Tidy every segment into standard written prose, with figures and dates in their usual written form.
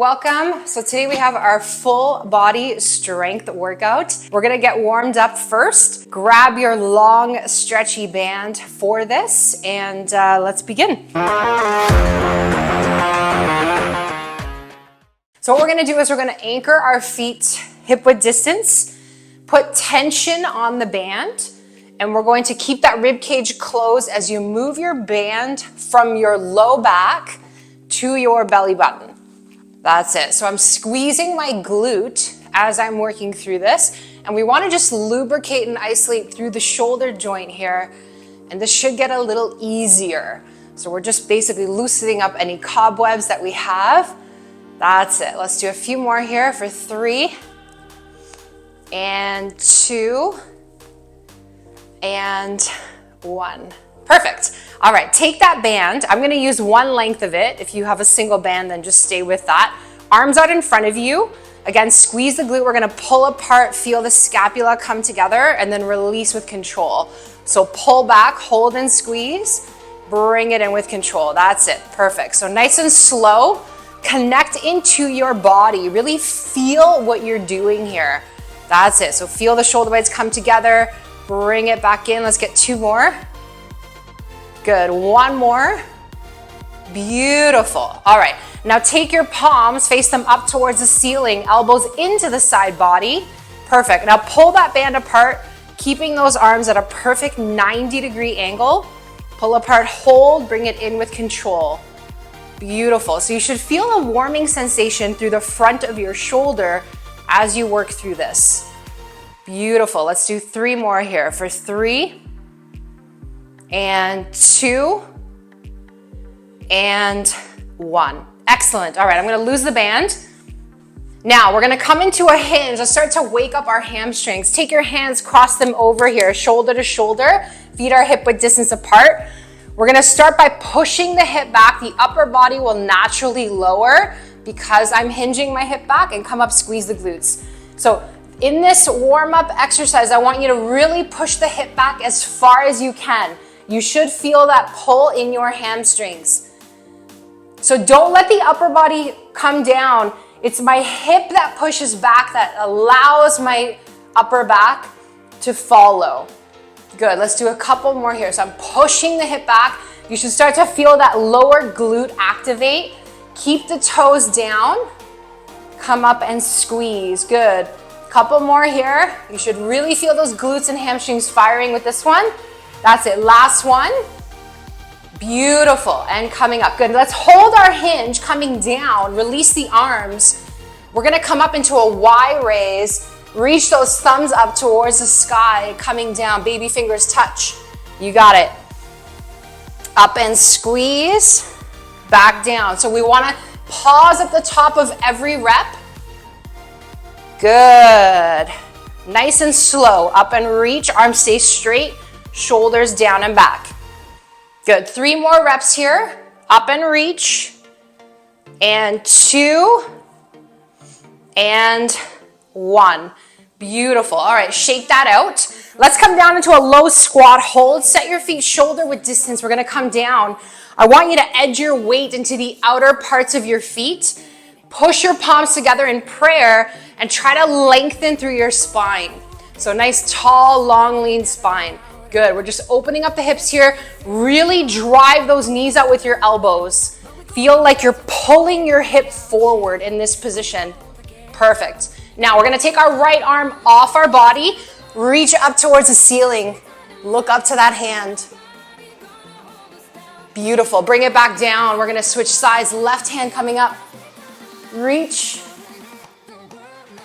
Welcome. So today we have our full body strength workout. We're gonna get warmed up first. Grab your long stretchy band for this and let's begin. So what we're gonna do is we're gonna anchor our feet hip width distance, put tension on the band, and we're going to keep that rib cage closed as you move your band from your low back to your belly button. That's it. So I'm squeezing my glute as I'm working through this, and we want to just lubricate and isolate through the shoulder joint here, and this should get a little easier. So we're just basically loosening up any cobwebs that we have. That's it. Let's do a few more here for 3 and 2 and 1. Perfect. All right, take that band. I'm gonna use one length of it. If you have a single band, then just stay with that. Arms out in front of you. Again, squeeze the glute. We're gonna pull apart, feel the scapula come together, and then release with control. So pull back, hold and squeeze, bring it in with control. That's it, perfect. So nice and slow, connect into your body. Really feel what you're doing here. That's it, so feel the shoulder blades come together, bring it back in. Let's get 2 more. Good, 1 more. Beautiful. All right, now take your palms, face them up towards the ceiling, elbows into the side body. Perfect. Now pull that band apart, keeping those arms at a perfect 90-degree angle. Pull apart, hold, bring it in with control. Beautiful. So you should feel a warming sensation through the front of your shoulder as you work through this. Beautiful. Let's do 3 more here for 3 and 2 and 1. Excellent. All right, I'm going to lose the band. Now we're going to come into a hinge. Let's start to wake up our hamstrings. Take your hands, cross them over here, shoulder to shoulder. Feet are hip width distance apart. We're going to start by pushing the hip back. The upper body will naturally lower because I'm hinging my hip back, and come up, squeeze the glutes. So in this warm-up exercise, I want you to really push the hip back as far as you can. You should feel that pull in your hamstrings. So don't let the upper body come down. It's my hip that pushes back, that allows my upper back to follow. Good, let's do a couple more here. So I'm pushing the hip back. You should start to feel that lower glute activate. Keep the toes down. Come up and squeeze. Good. Couple more here. You should really feel those glutes and hamstrings firing with this one. That's it. Last one. Beautiful. And coming up. Good. Let's hold our hinge coming down. Release the arms. We're going to come up into a Y raise. Reach those thumbs up towards the sky. Coming down. Baby fingers touch. You got it. Up and squeeze. Back down. So we want to pause at the top of every rep. Good. Nice and slow. Up and reach. Arms stay straight. Shoulders down and back. Good. 3 more reps here. Up and reach. And 2 and 1. Beautiful. All right, shake that out. Let's come down into a low squat hold. Set your feet shoulder width distance. We're going to come down. I want you to edge your weight into the outer parts of your feet. Push your palms together in prayer and try to lengthen through your spine. So nice, tall, long, lean spine. Good. We're just opening up the hips here. Really drive those knees out with your elbows. Feel like you're pulling your hip forward in this position. Perfect. Now we're going to take our right arm off our body. Reach up towards the ceiling. Look up to that hand. Beautiful. Bring it back down. We're going to switch sides. Left hand coming up. Reach.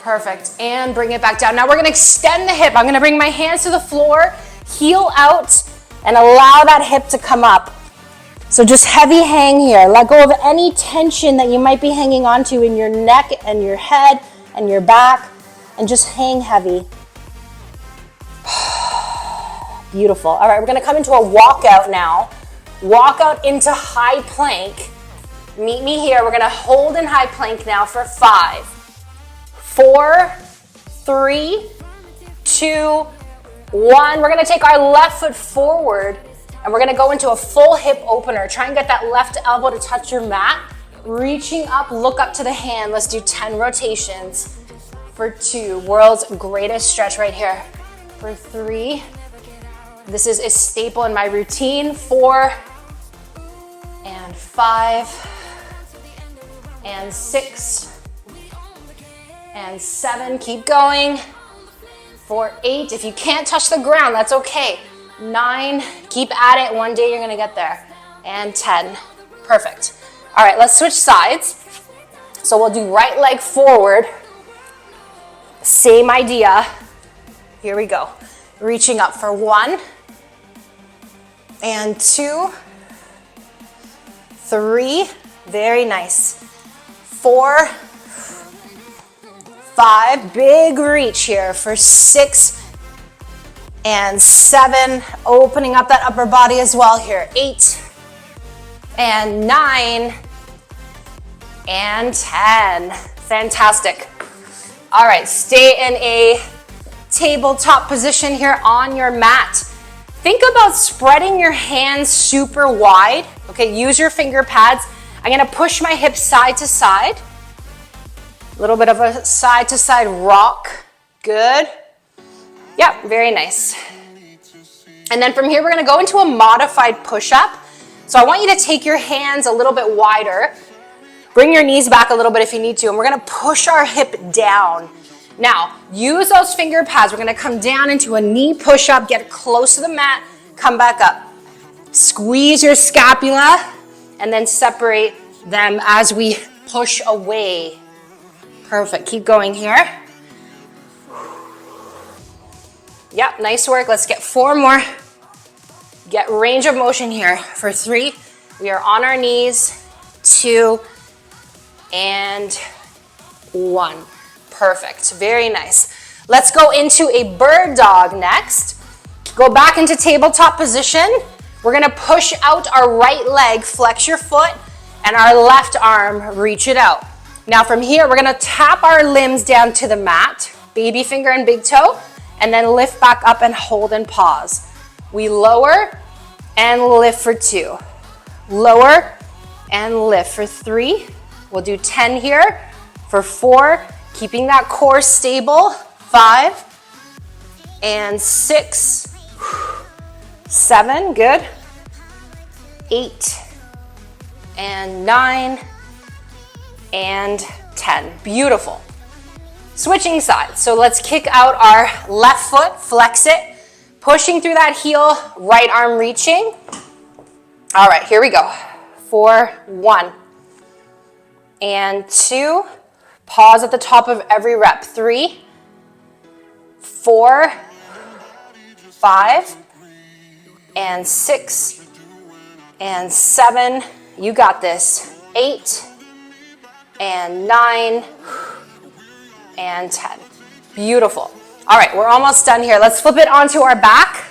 Perfect. And bring it back down. Now we're going to extend the hip. I'm going to bring my hands to the floor, heel out, and allow that hip to come up. So just heavy hang here. Let go of any tension that you might be hanging onto in your neck and your head and your back, and just hang heavy. Beautiful. All right, we're going to come into a walkout now. Walk out into high plank. Meet me here. We're going to hold in high plank now for 5, 4, 3, 2, 1. We're going to take our left foot forward, and we're going to go into a full hip opener. Try and get that left elbow to touch your mat. Reaching up, look up to the hand. Let's do 10 rotations. For 2, world's greatest stretch right here. For 3, this is a staple in my routine. 4, and 5, and 6, and 7, keep going. For 8, if you can't touch the ground, that's okay. 9, keep at it, one day you're gonna get there. And 10, perfect. All right, let's switch sides. So we'll do right leg forward. Same idea. Here we go. Reaching up for 1, and 2, 3, very nice. 4, 5, big reach here for 6, and 7, opening up that upper body as well here. 8, and 9, and 10. Fantastic. All right, stay in a tabletop position here on your mat. Think about spreading your hands super wide. Okay, use your finger pads. I'm gonna push my hips side to side. A little bit of a side to side rock. Good. Yep, very nice. And then from here, we're gonna go into a modified push-up. So I want you to take your hands a little bit wider. Bring your knees back a little bit if you need to, and we're gonna push our hip down. Now, use those finger pads. We're gonna come down into a knee push-up, get close to the mat, come back up. Squeeze your scapula, and then separate them as we push away. Perfect, keep going here. Yep, nice work. Let's get 4 more. Get range of motion here. For 3, we are on our knees. 2, and 1. Perfect, very nice. Let's go into a bird dog next. Go back into tabletop position. We're gonna push out our right leg, flex your foot, and our left arm, reach it out. Now from here, we're gonna tap our limbs down to the mat, baby finger and big toe, and then lift back up and hold and pause. We lower and lift for 2. Lower and lift for 3. We'll do 10 here. For 4, keeping that core stable. 5, and 6, 7, good. 8, and 9, and 10. Beautiful. Switching sides. So let's kick out our left foot, flex it, pushing through that heel, right arm reaching. All right, here we go. For 1, and 2, pause at the top of every rep. 3, 4, 5, and 6, and 7, you got this. 8, and 9, and 10. Beautiful. All right, we're almost done here. Let's flip it onto our back.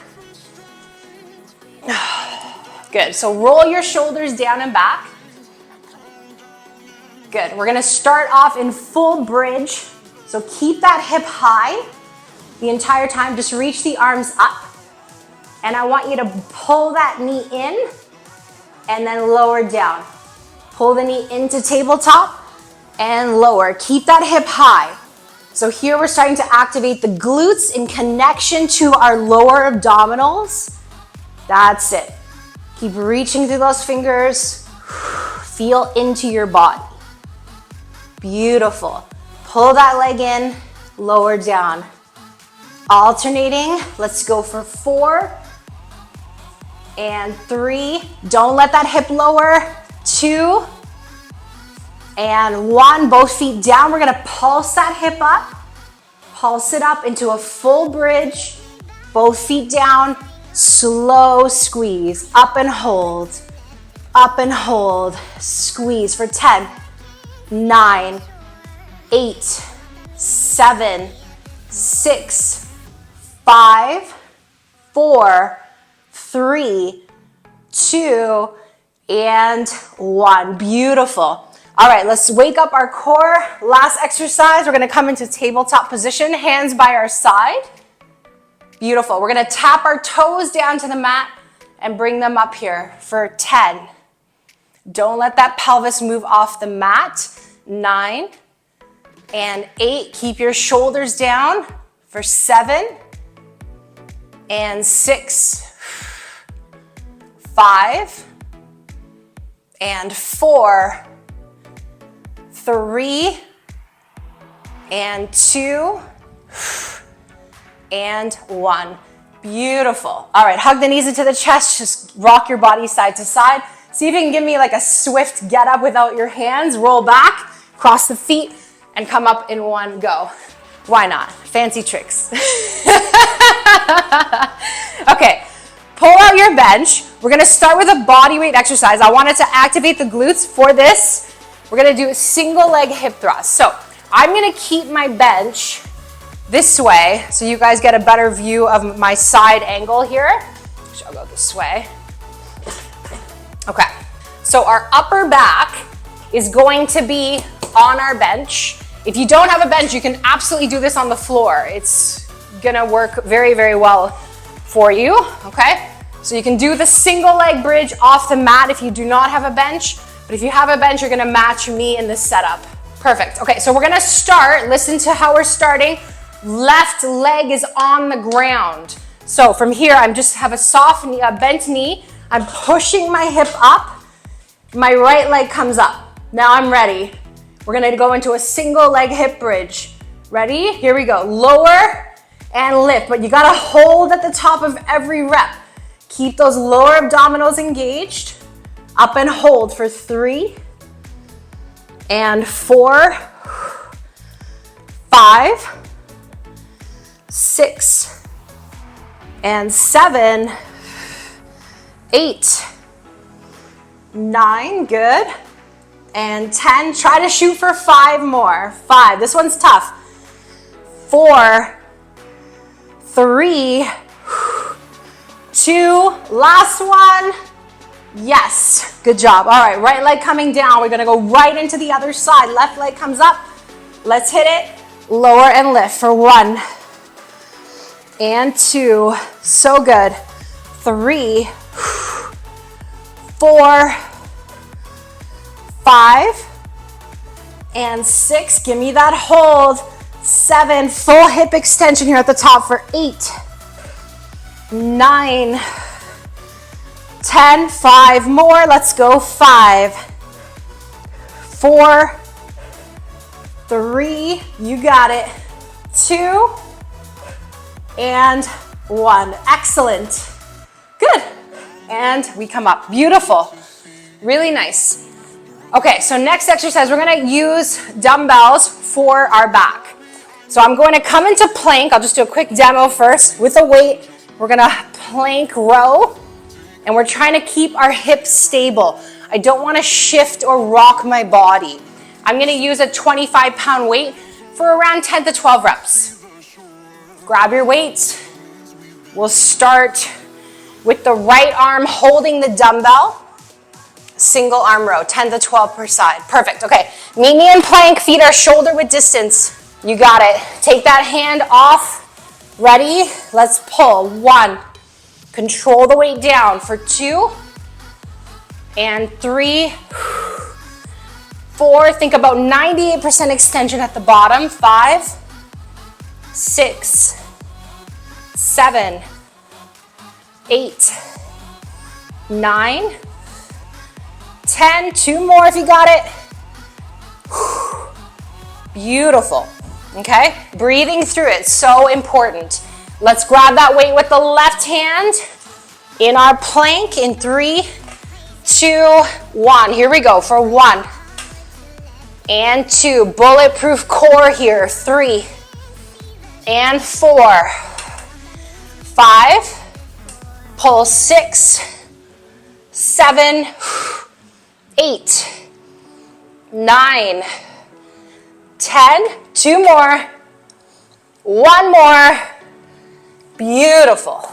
Good, so roll your shoulders down and back. Good, we're gonna start off in full bridge. So keep that hip high the entire time. Just reach the arms up. And I want you to pull that knee in and then lower down. Pull the knee into tabletop and lower. Keep that hip high. So here we're starting to activate the glutes in connection to our lower abdominals. That's it. Keep reaching through those fingers. Feel into your body. Beautiful. Pull that leg in, lower down. Alternating. Let's go for 4 and 3. Don't let that hip lower. 2 and 1. Both feet down. We're gonna pulse that hip up. Pulse it up into a full bridge. Both feet down. Slow squeeze. Up and hold. Up and hold. Squeeze for 10, 9, 8, 7, 6, 5, 4, 3, 2, and 1. Beautiful. All right, let's wake up our core. Last exercise, we're gonna come into tabletop position, hands by our side. Beautiful. We're gonna tap our toes down to the mat and bring them up here for 10, Don't let that pelvis move off the mat. 9 and 8. Keep your shoulders down for 7 and 6, 5 and 4, 3 and 2 and 1. Beautiful. All right, hug the knees into the chest. Just rock your body side to side. See if you can give me like a swift get up without your hands. Roll back, cross the feet, and come up in one go. Why not? Fancy tricks. Okay, pull out your bench. We're gonna start with a body weight exercise. I wanted to activate the glutes. For this, we're gonna do a single leg hip thrust. So I'm gonna keep my bench this way so you guys get a better view of my side angle here. So I'll go this way. Okay, so our upper back is going to be on our bench. If you don't have a bench, you can absolutely do this on the floor. It's gonna work very, very well for you, okay? So you can do the single leg bridge off the mat if you do not have a bench, but if you have a bench, you're gonna match me in this setup. Perfect. Okay, so we're gonna start. Listen to how we're starting. Left leg is on the ground. So from here, I'm just have a soft knee, a bent knee. I'm pushing my hip up. My right leg comes up. Now I'm ready. We're gonna go into a single leg hip bridge. Ready? Here we go. Lower and lift, but you gotta hold at the top of every rep. Keep those lower abdominals engaged. Up and hold for 3 and 4, 5, 6 and 7, 8, 9, good, and 10. Try to shoot for 5 more. 5, this one's tough. 4, 3, 2, last one. Yes, good job. All right, right leg coming down. We're gonna go right into the other side. Left leg comes up. Let's hit it. Lower and lift for 1 and 2. So good. 3, 4, 5 and 6. Give me that hold. 7, full hip extension here at the top for 8, 9, 10, 5 more. Let's go. 5, 4, 3, you got it. 2 and 1. Excellent. Good. And we come up. Beautiful. Really nice. Okay, so next exercise, we're gonna use dumbbells for our back. So I'm going to come into plank. I'll just do a quick demo first. With a weight, we're gonna plank row, and we're trying to keep our hips stable. I don't wanna shift or rock my body. I'm gonna use a 25-pound weight for around 10 to 12 reps. Grab your weights. We'll start with the right arm holding the dumbbell. Single arm row, 10 to 12 per side. Perfect, okay. Meet me in plank, feet are shoulder width distance. You got it. Take that hand off. Ready? Let's pull. 1. Control the weight down for 2 and 3, 4. Think about 98% extension at the bottom. 5, 6, 7, 8, 9, 10. 2 more if you got it. Beautiful. Okay, breathing through it, so important. Let's grab that weight with the left hand in our plank in 3, 2, 1. Here we go for 1 and 2. Bulletproof core here. 3 and 4, 5, pull 6, 7, 8, 9, 10. 2 more. 1 more. Beautiful.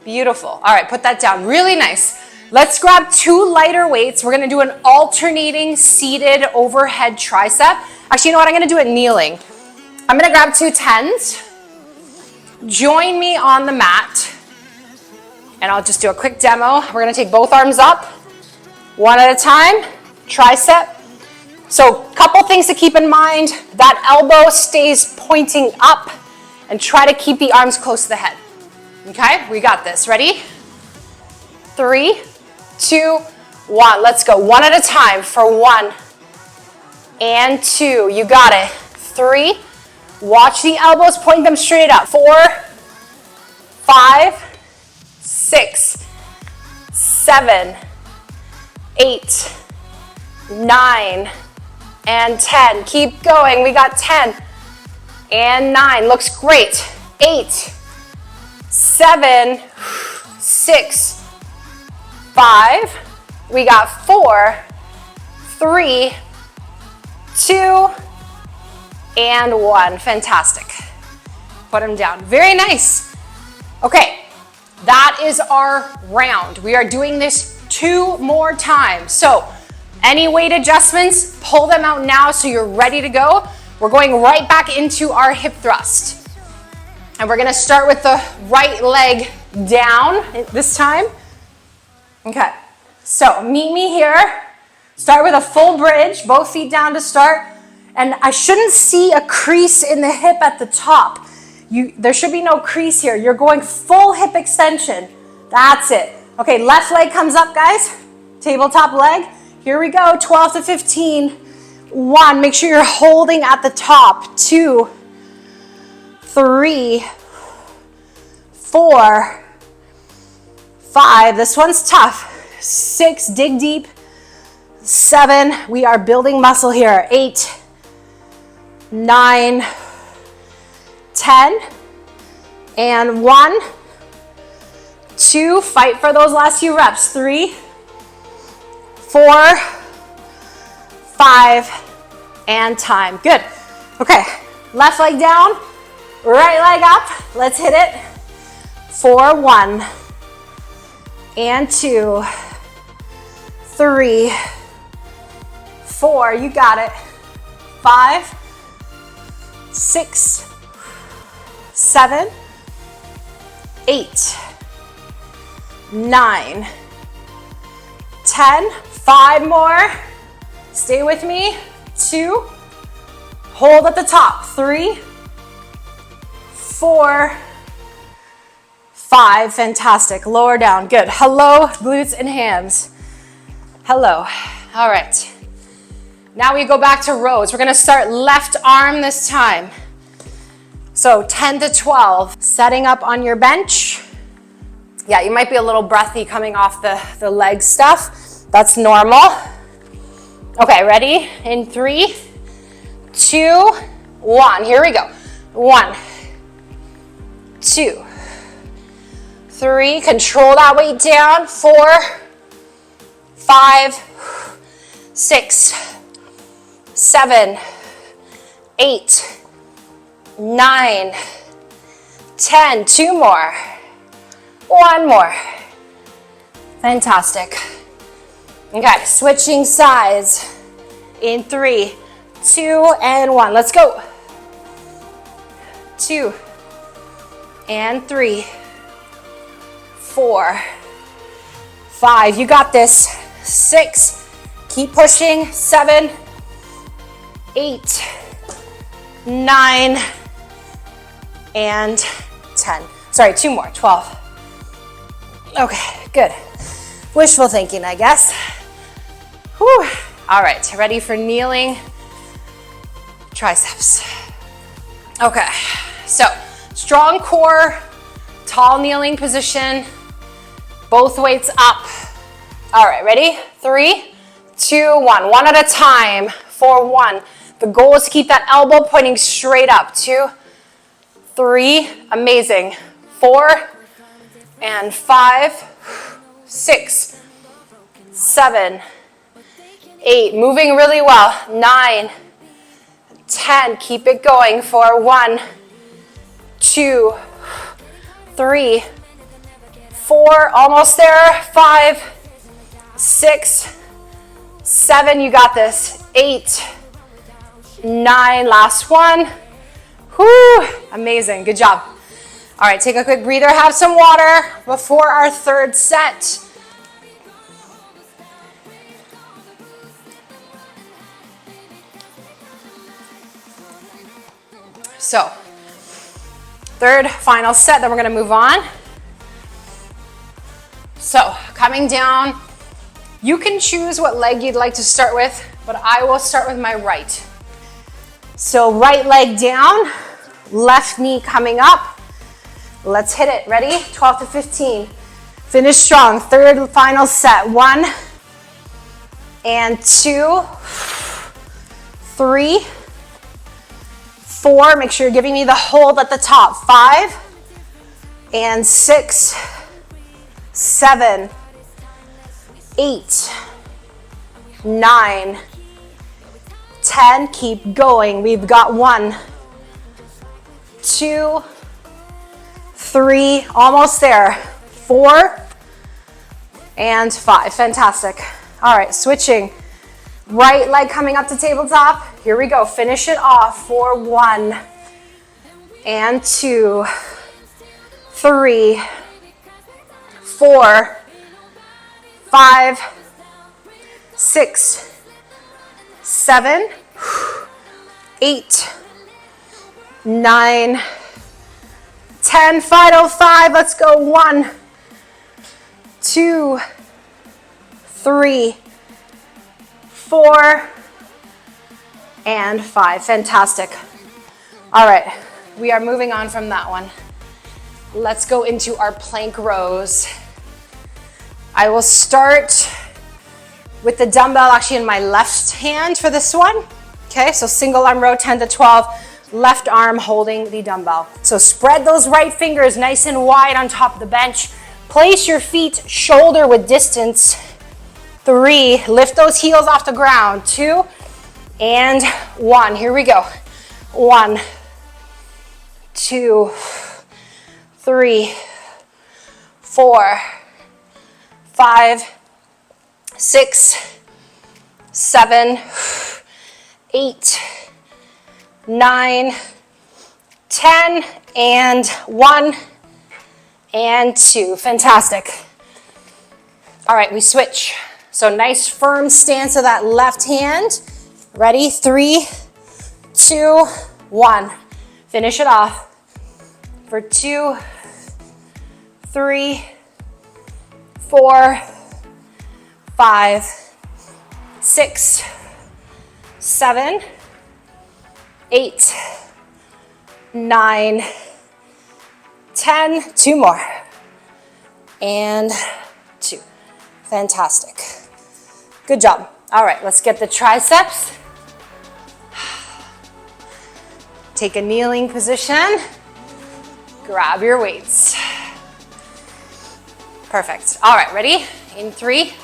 Beautiful. All right, put that down. Really nice. Let's grab 2 lighter weights. We're gonna do an alternating seated overhead tricep. Actually, you know what? I'm gonna do it kneeling. I'm gonna grab 2 10s. Join me on the mat. And I'll just do a quick demo. We're gonna take both arms up. One at a time, tricep. So couple things to keep in mind. That elbow stays pointing up and try to keep the arms close to the head. Okay, we got this. Ready? 3, 2, 1. Let's go. One at a time for 1 and 2. You got it. 3. Watch the elbows, point them straight up. 4, 5, 6, 7, 8, 9, and 10. Keep going. We got 10 and 9. Looks great. 8, 7, 6, 5. We got 4, 3, 2, and 1. Fantastic. Put them down. Very nice. Okay, that is our round. We are doing this 2 more times. So any weight adjustments, pull them out now so you're ready to go. We're going right back into our hip thrust. And we're gonna start with the right leg down this time. Okay, so meet me here. Start with a full bridge, both feet down to start. And I shouldn't see a crease in the hip at the top. There should be no crease here. You're going full hip extension. That's it. Okay, left leg comes up, guys. Tabletop leg. Here we go, 12 to 15. 1, make sure you're holding at the top. 2, 3, 4, 5. This one's tough. 6, dig deep. 7, we are building muscle here. 8, 9, 10, and 1, 2, fight for those last few reps. 3, 4, 5, and time. Good. Okay, left leg down, right leg up. Let's hit it. 4, 1, and 2, 3, 4. You got it. 5, 6, 7, 8, 9, 10. 5 more. Stay with me. 2. Hold at the top. 3, 4, 5. Fantastic. Lower down. Good. Hello, glutes and hams. Hello. All right. Now we go back to rows. We're going to start left arm this time. So 10 to 12. Setting up on your bench. Yeah, you might be a little breathy coming off the leg stuff. That's normal. Okay, ready? In 3, 2, 1. Here we go. 1, 2, 3. Control that weight down. 4, 5, 6, 7, 8, 9, 10. 2 more. 1 more. Fantastic. Okay, switching sides in 3, 2, and 1. Let's go. 2, and 3, 4, 5. You got this. 6, keep pushing. 7, 8, 9, and 10. Sorry, 2 more. 12. Okay, good. Wishful thinking, I guess. Whew. All right, ready for kneeling triceps. Okay, so strong core, tall kneeling position, both weights up. All right, ready? 3, 2, 1. 1 at a time for 1. The goal is to keep that elbow pointing straight up. 2, 3, amazing. 4, and 5, 6, 7, 8, moving really well. 9, 10, keep it going for 1, 2, 3, 4, almost there. 5, 6, 7, you got this. 8, 9, last one. Whoo, amazing, good job. All right, take a quick breather, have some water before our third set. So, third, final set, then we're gonna move on. So, coming down, you can choose what leg you'd like to start with, but I will start with my right. So, right leg down, left knee coming up. Let's hit it. Ready? 12 to 15. Finish strong. Third, final set. 1 and 2, 3, 4. Make sure you're giving me the hold at the top. 5 and 6, 7, 8, 9, 10. Keep going. We've got 1, 2, 3, almost there. 4 and 5. Fantastic. All right, switching. Right leg coming up to tabletop. Here we go. Finish it off for 1 and 2, 3, 4, 5, 6, 7, 8, 9, 10. Final 5. Let's go. 1, 2, 3, 4, and 5. Fantastic. All right, we are moving on from that one. Let's go into our plank rows. I will start with the dumbbell actually in my left hand for this one. Okay, so single arm row, 10 to 12, left arm holding the dumbbell. So spread those right fingers nice and wide on top of the bench. Place your feet shoulder width distance. 3, lift those heels off the ground. 2 and 1. Here we go. 1, 2, 3, 4, 5, 6, 7, 8, 9, 10, and 1 and 2. Fantastic. All right, we switch. So nice firm stance of that left hand. Ready? 3, 2, 1. Finish it off for 2, 3, 4, 5, 6, 7, 8, 9, 10. 2 more. And 2. Fantastic. Good job. All right, let's get the triceps. Take a kneeling position. Grab your weights. Perfect. All right, ready? In 3.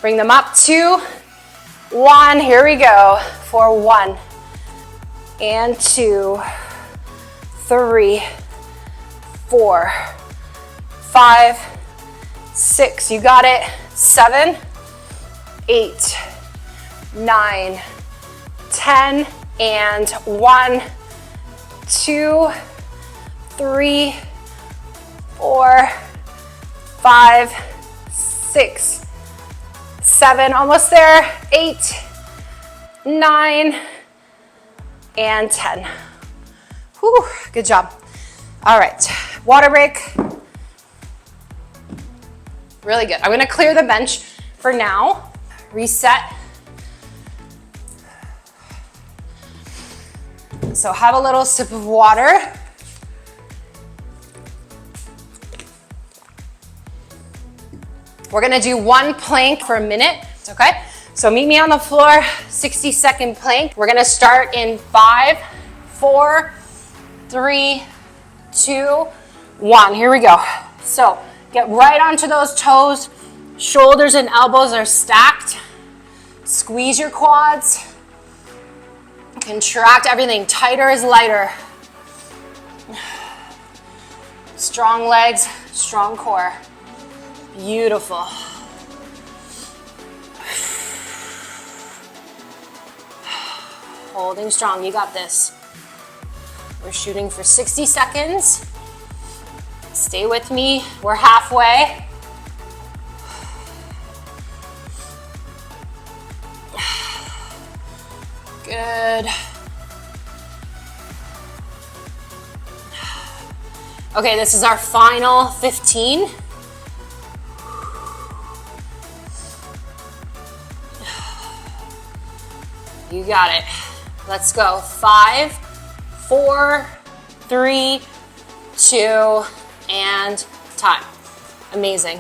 Bring them up. 2, 1. Here we go. For 1 and 2, 3, 4, 5, 6. You got it. 7, 8, 9, 10, and 1, 2, 3, 4, 5, 6, 7, almost there, 8, 9, and 10. Whew, good job. All right, water break. Really good. I'm gonna clear the bench for now. Reset. So have a little sip of water. We're gonna do 1 plank for a minute, okay? So meet me on the floor, 60-second plank. We're gonna start in 5, 4, 3, 2, 1. Here we go. So get right onto those toes. Shoulders and elbows are stacked. Squeeze your quads. Contract everything. Tighter is lighter. Strong legs, strong core. Beautiful. Holding strong. You got this. We're shooting for 60 seconds. Stay with me. We're halfway. Good. Okay, this is our final 15. You got it. Let's go. 5, 4, 3, 2, and time. Amazing.